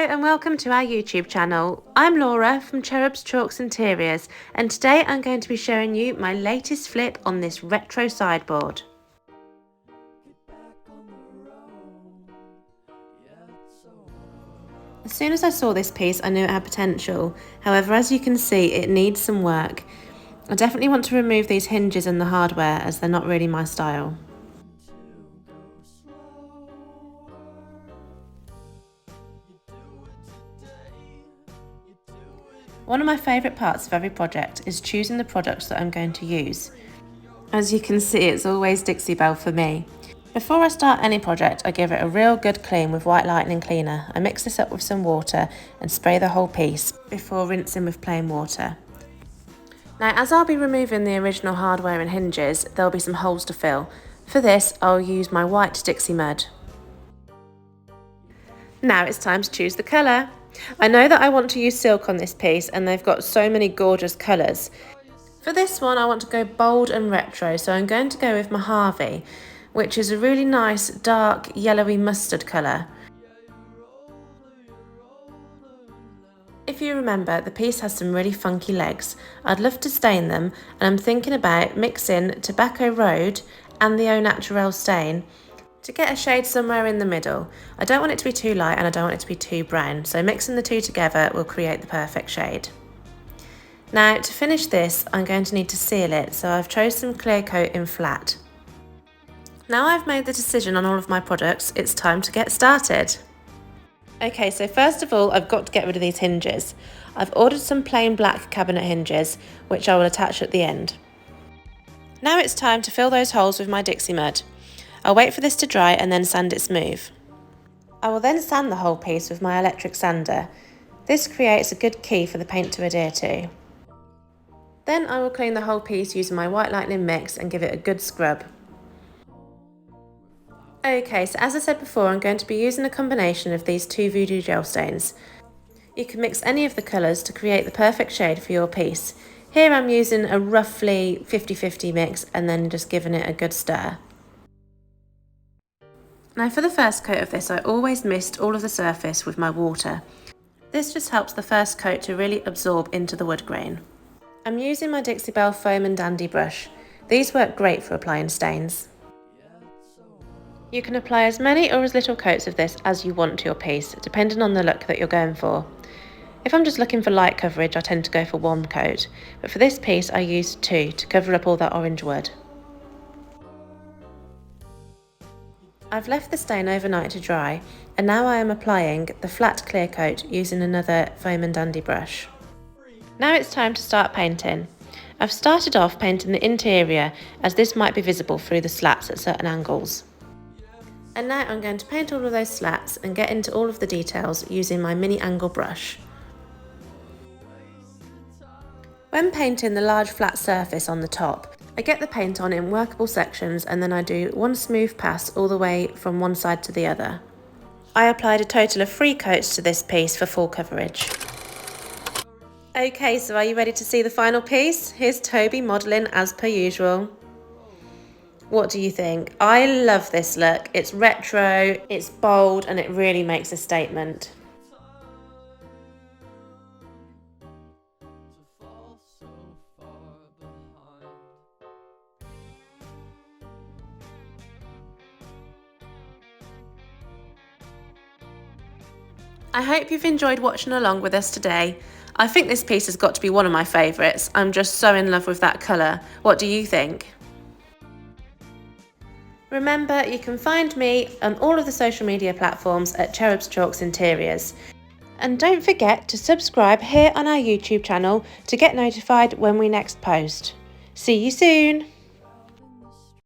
and welcome to our YouTube channel. I'm Laura from Cherubs Chalks Interiors, and today I'm going to be showing you my latest flip on this retro sideboard. As soon as I saw this piece, I knew it had potential. However, as you can see, it needs some work. I definitely want to remove these hinges and the hardware as they're not really my style. One of my favourite parts of every project is choosing the products that I'm going to use. As you can see, it's always Dixie Belle for me. Before I start any project, I give it a real good clean with White Lightning Cleaner. I mix this up with some water and spray the whole piece before rinsing with plain water. Now, as I'll be removing the original hardware and hinges, there'll be some holes to fill. For this, I'll use my white Dixie Mud. Now it's time to choose the colour. I know that I want to use silk on this piece, and they've got so many gorgeous colours. For this one, I want to go bold and retro, so I'm going to go with Mojave, which is a really nice dark yellowy mustard colour. If you remember, the piece has some really funky legs. I'd love to stain them, and I'm thinking about mixing Tobacco Road and the Au Naturel stain to get a shade somewhere in the middle. I don't want it to be too light and I don't want it to be too brown, so mixing the two together will create the perfect shade. Now, to finish this, I'm going to need to seal it, so I've chosen some clear coat in flat. Now I've made the decision on all of my products, it's time to get started. Okay, so first of all, I've got to get rid of these hinges. I've ordered some plain black cabinet hinges, which I will attach at the end. Now it's time to fill those holes with my Dixie Mud. I'll wait for this to dry and then sand it smooth. I will then sand the whole piece with my electric sander. This creates a good key for the paint to adhere to. Then I will clean the whole piece using my White Lightning mix and give it a good scrub. Okay, so as I said before, I'm going to be using a combination of these two Voodoo gel stains. You can mix any of the colours to create the perfect shade for your piece. Here I'm using a roughly 50-50 mix and then just giving it a good stir. Now for the first coat of this, I always mist all of the surface with my water. This just helps the first coat to really absorb into the wood grain. I'm using my Dixie Belle Foam and Dandy brush. These work great for applying stains. You can apply as many or as little coats of this as you want to your piece, depending on the look that you're going for. If I'm just looking for light coverage, I tend to go for one coat, but for this piece I used two to cover up all that orange wood. I've left the stain overnight to dry, and now I am applying the flat clear coat using another Foam and Dandy brush. Now it's time to start painting. I've started off painting the interior, as this might be visible through the slats at certain angles. And now I'm going to paint all of those slats and get into all of the details using my mini angle brush. When painting the large flat surface on the top, I get the paint on in workable sections and then I do one smooth pass all the way from one side to the other. I applied a total of 3 coats to this piece for full coverage. Okay, so are you ready to see the final piece? Here's Toby modelling as per usual. What do you think? I love this look. It's retro, it's bold, and it really makes a statement. I hope you've enjoyed watching along with us today. I think this piece has got to be one of my favourites. I'm just so in love with that colour. What do you think? Remember, you can find me on all of the social media platforms at Cherubs Chalks Interiors. And don't forget to subscribe here on our YouTube channel to get notified when we next post. See you soon!